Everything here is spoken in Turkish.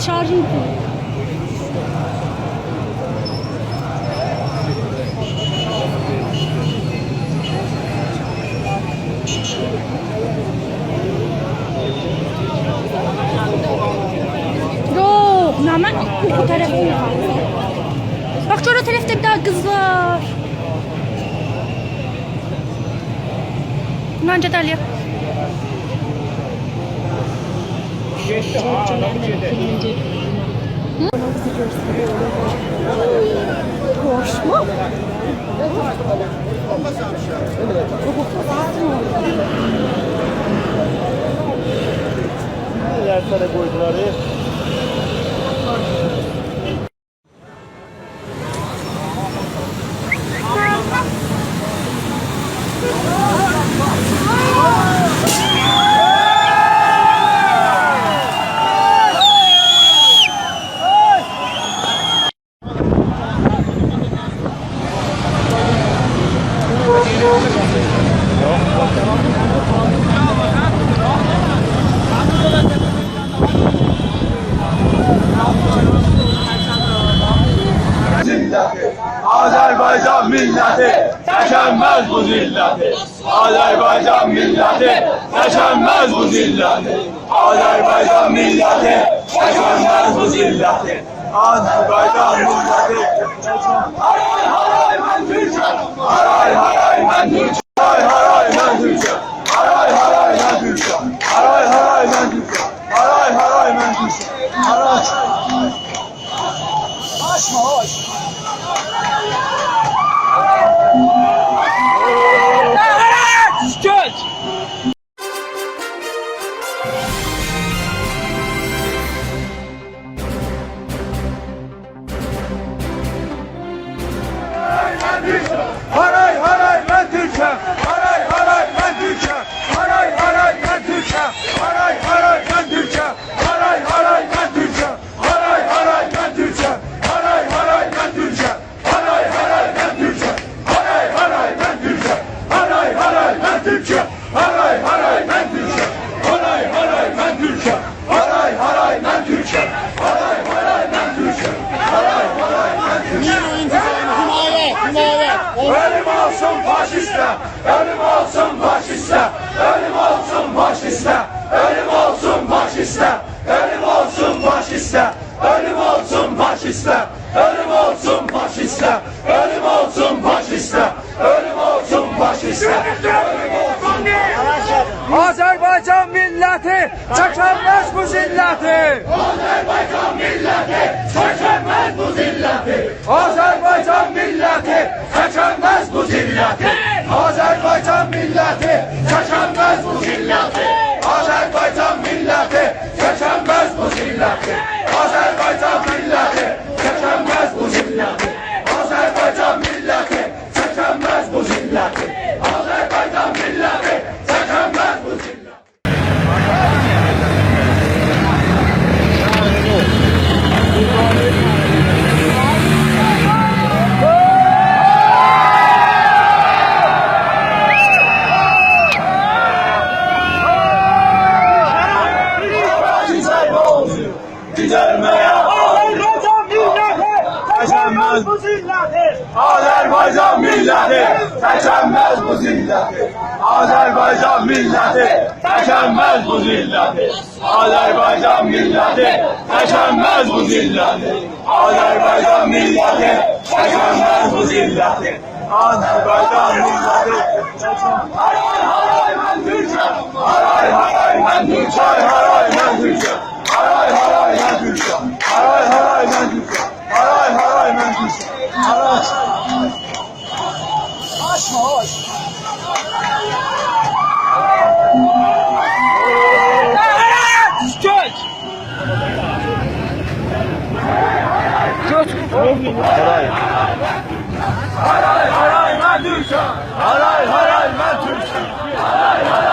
şarjım bitti. Yok, normal o telefon var. Bak şurada tarafta bir daha kız var. Bence Dalia. Koşma. Neler sana koydular ya? Azerbaycan milleti yaşanmaz bu zilleti. Azerbaycan milleti yaşanmaz bu zilleti. Azerbaycan milleti yaşanmaz bu zilleti. Azerbaycan milleti. Haray haray ben Türk'üm. Haray haray ben Türk'üm. Haray haray ben Türk'üm. Haray haray ben Türk'üm. Haray haray ben Türk'üm. Haray haray ben Türk'üm. Haray. Açma hoş. Good. Haray haray ben Türk'üm. Haray haray ben Türk'üm. Haray haray ben Türk'üm. Haray haray ben Türk'üm. Haray haray ben Türk'üm. Haray haray ben Türk'üm. Haray haray ben Türk'üm. Haray haray ben Türk'üm. Haray haray ben Türk'üm. Haray haray ben Türk'üm. Haray haray ben Türk'üm. Haray haray ben Türk'üm. Haray haray ben Türk'üm. Haray haray ben Türk'üm. Haray haray ben Türk'üm. Ölüm olsun faşistler, ölüm olsun faşistler, ölüm olsun faşistler, ölüm olsun faşistler, ölüm olsun faşistler, ölüm olsun faşistler, ölüm olsun faşistler, ölüm olsun faşistler, ölüm olsun faşistler, ölüm olsun. Azerbaycan milleti çekemez bu zilleti. Azerbaycan milleti çekemez bu zilleti. Azerbaycan milleti çekemez bu zilleti. Azerbaycan milleti çekemez bu zilleti. Azerbaycan milleti çekemez bu zilleti. Azerbaycan milleti çekemez bu zilleti. Azerbaycan milleti çekemez bu zilleti. Azerbaycan milleti çekemez bu zilleti. Azerbaycan milleti çekemez bu zilleti. Azerbaycan milleti çekemez bu zilleti. Azerbaycan milleti çekemez bu zilleti. Azerbaycan milleti çekemez bu zilleti. Azerbaycan milleti. Haray haray ben Türk'üm. Haray haray ben Türk'üm. Haray haray ben Türk'üm. Haray haray ben Türk'üm. Haray haray ben Türk'üm. Haray haray ben Türk'üm. Haray. Açma hoş. Geç. Haray. Haray haray ben Türk'üm. Haray haray ben Türk'üm. Haray haray.